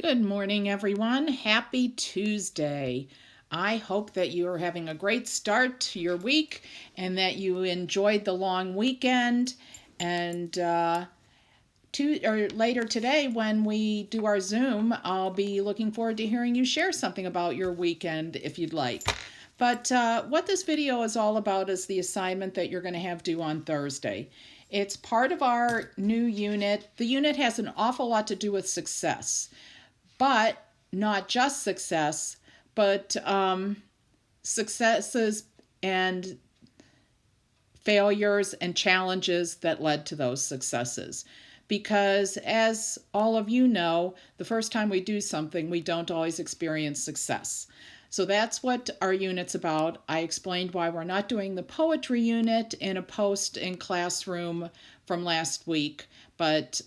Good morning, everyone. Happy Tuesday. I hope that you are having a great start to your week and that you enjoyed the long weekend. And later today, when we do our Zoom, I'll be looking forward to hearing you share something about your weekend if you'd like. But what this video is all about is the assignment that you're going to have due on Thursday. It's part of our new unit. The unit has an awful lot to do with success. But not just success, but successes and failures and challenges that led to those successes. Because as all of you know, the first time we do something, we don't always experience success. So that's what our unit's about. I explained why we're not doing the poetry unit in a post in Classroom from last week, but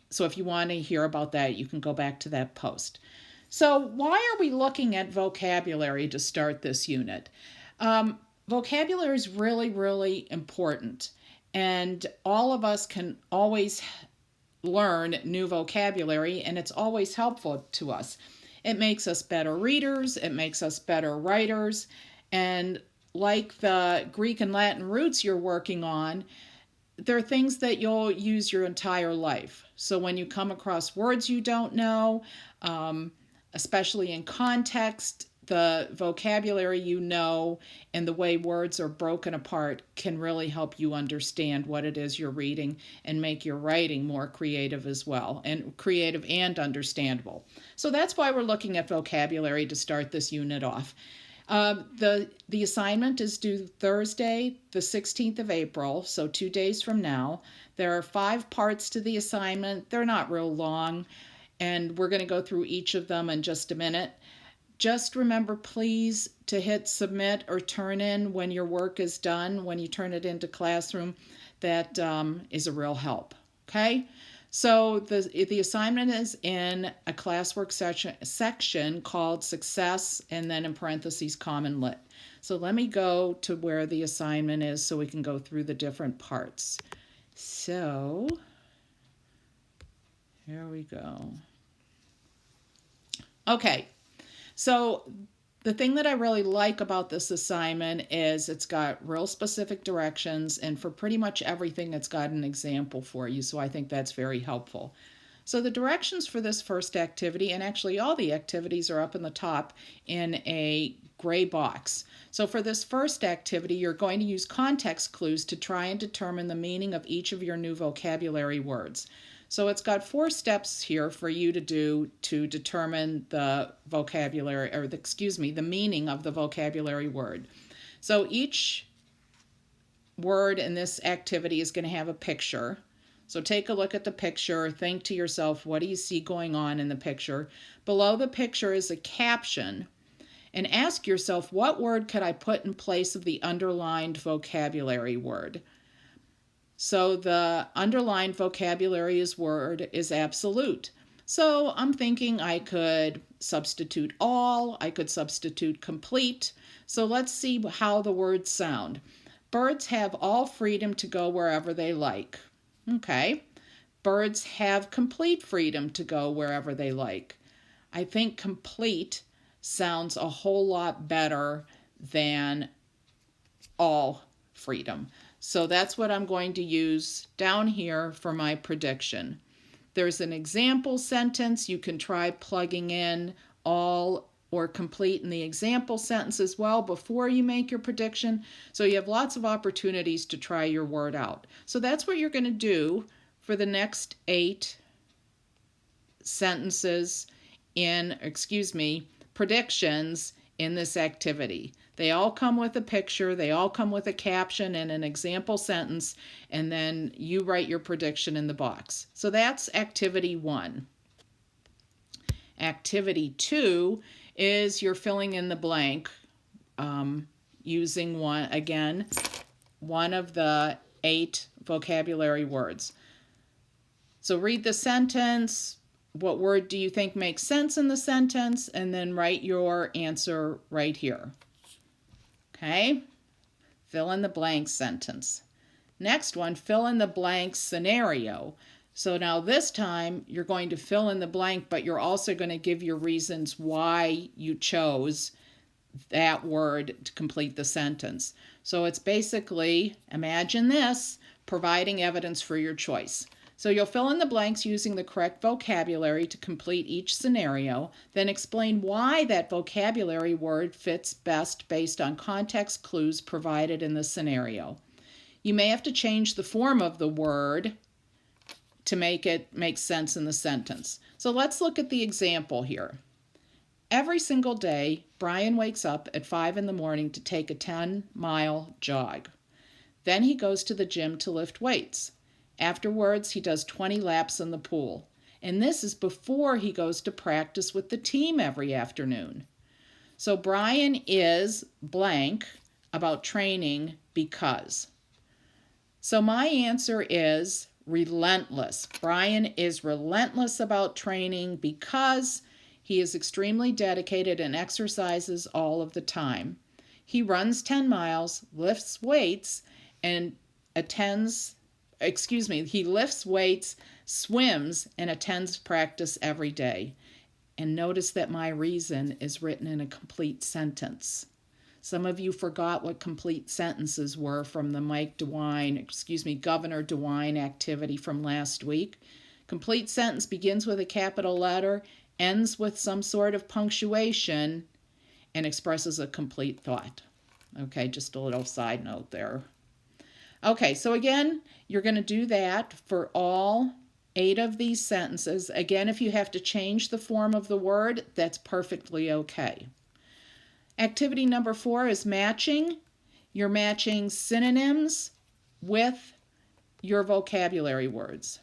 so if you want to hear about that, you can go back to that post. So why are we looking at vocabulary to start this unit? Vocabulary is really, really important. And all of us can always learn new vocabulary, and it's always helpful to us. It makes us better readers. It makes us better writers. And like the Greek and Latin roots you're working on, there are things that you'll use your entire life. So when you come across words you don't know, especially in context, the vocabulary you know and the way words are broken apart can really help you understand what it is you're reading and make your writing more creative as well, and creative and understandable. So that's why we're looking at vocabulary to start this unit off. The assignment is due Thursday, the 16th of April, so 2 days from now. There are 5 parts to the assignment. They're not real long, and we're going to go through each of them in just a minute. Just remember, please, to hit submit or turn in when your work is done, when you turn it into Classroom. That is a real help, okay? So the assignment is in a classwork section called Success, and then in parentheses CommonLit. So let me go to where the assignment is so we can go through the different parts. So here we go. Okay, so the thing that I really like about this assignment is it's got real specific directions, and for pretty much everything it's got an example for you, so I think that's very helpful. So the directions for this first activity, and actually all the activities are up in the top in a gray box. So for this first activity, you're going to use context clues to try and determine the meaning of each of your new vocabulary words. So it's got 4 steps here for you to do to determine the vocabulary, or the meaning of the vocabulary word. So each word in this activity is going to have a picture. So take a look at the picture, think to yourself, what do you see going on in the picture? Below the picture is a caption, and ask yourself, what word could I put in place of the underlined vocabulary word? So the underlined vocabulary word is absolute. So I'm thinking I could substitute all, I could substitute complete. So let's see how the words sound. Birds have all freedom to go wherever they like. Okay. Birds have complete freedom to go wherever they like. I think complete sounds a whole lot better than all freedom. So that's what I'm going to use down here for my prediction. There's an example sentence. You can try plugging in all or complete in the example sentence as well before you make your prediction. So you have lots of opportunities to try your word out. So that's what you're going to do for the next 8 sentences predictions in this activity. They all come with a picture, they all come with a caption and an example sentence, and then you write your prediction in the box. So that's activity 1. Activity 2 is you're filling in the blank using one of the 8 vocabulary words. So read the sentence. What word do you think makes sense in the sentence? And then write your answer right here. Okay, fill in the blank sentence. Next one, fill in the blank scenario. So now this time you're going to fill in the blank, but you're also going to give your reasons why you chose that word to complete the sentence. So it's basically, imagine this, providing evidence for your choice. So you'll fill in the blanks using the correct vocabulary to complete each scenario, then explain why that vocabulary word fits best based on context clues provided in the scenario. You may have to change the form of the word to make it make sense in the sentence. So let's look at the example here. Every single day, Brian wakes up at 5 in the morning to take a 10-mile jog. Then he goes to the gym to lift weights. Afterwards, he does 20 laps in the pool. And this is before he goes to practice with the team every afternoon. So Brian is blank about training because. So my answer is relentless. Brian is relentless about training because he is extremely dedicated and exercises all of the time. He runs 10 miles, lifts weights, he lifts weights, swims, and attends practice every day. And notice that my reason is written in a complete sentence. Some of you forgot what complete sentences were from the Governor DeWine activity from last week. Complete sentence begins with a capital letter, ends with some sort of punctuation, and expresses a complete thought. Okay, just a little side note there. Okay, so again, you're going to do that for all 8 of these sentences. Again, if you have to change the form of the word, that's perfectly okay. Activity number 4 is matching. You're matching synonyms with your vocabulary words.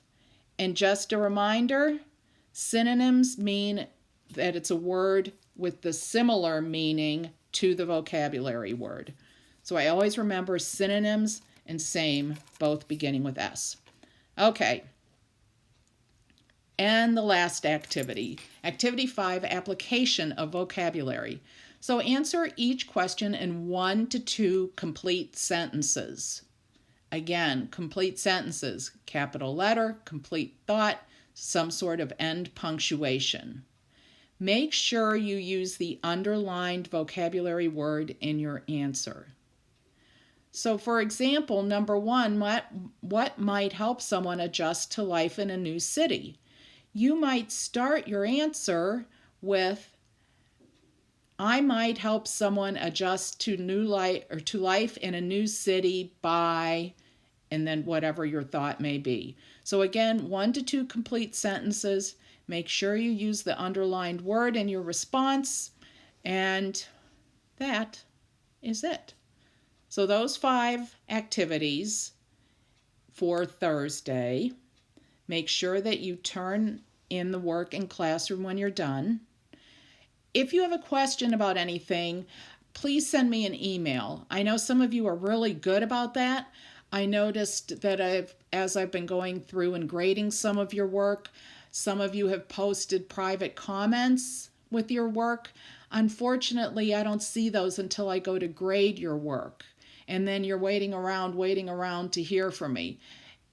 And just a reminder, synonyms mean that it's a word with the similar meaning to the vocabulary word. So I always remember synonyms and same, both beginning with S. Okay. And the last activity. Activity 5, application of vocabulary. So answer each question in 1 to 2 complete sentences. Again, complete sentences, capital letter, complete thought, some sort of end punctuation. Make sure you use the underlined vocabulary word in your answer. So for example, number 1, what might help someone adjust to life in a new city? You might start your answer with, I might help someone adjust to life in a new city by, and then whatever your thought may be. So again, 1 to 2 complete sentences. Make sure you use the underlined word in your response, and that is it. So those 5 activities for Thursday. Make sure that you turn in the work in classroom when you're done. If you have a question about anything, please send me an email. I know some of you are really good about that. I noticed that as I've been going through and grading some of your work, some of you have posted private comments with your work. Unfortunately, I don't see those until I go to grade your work. And then you're waiting around to hear from me.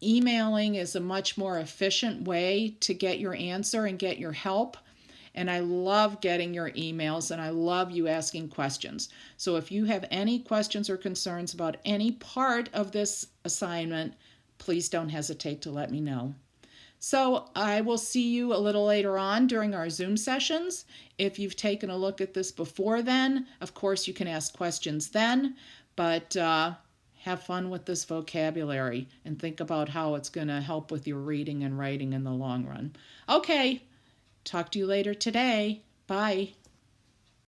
Emailing is a much more efficient way to get your answer and get your help. And I love getting your emails, and I love you asking questions. So if you have any questions or concerns about any part of this assignment, please don't hesitate to let me know. So I will see you a little later on during our Zoom sessions. If you've taken a look at this before then, of course you can ask questions then, but have fun with this vocabulary and think about how it's going to help with your reading and writing in the long run. Okay, talk to you later today. Bye.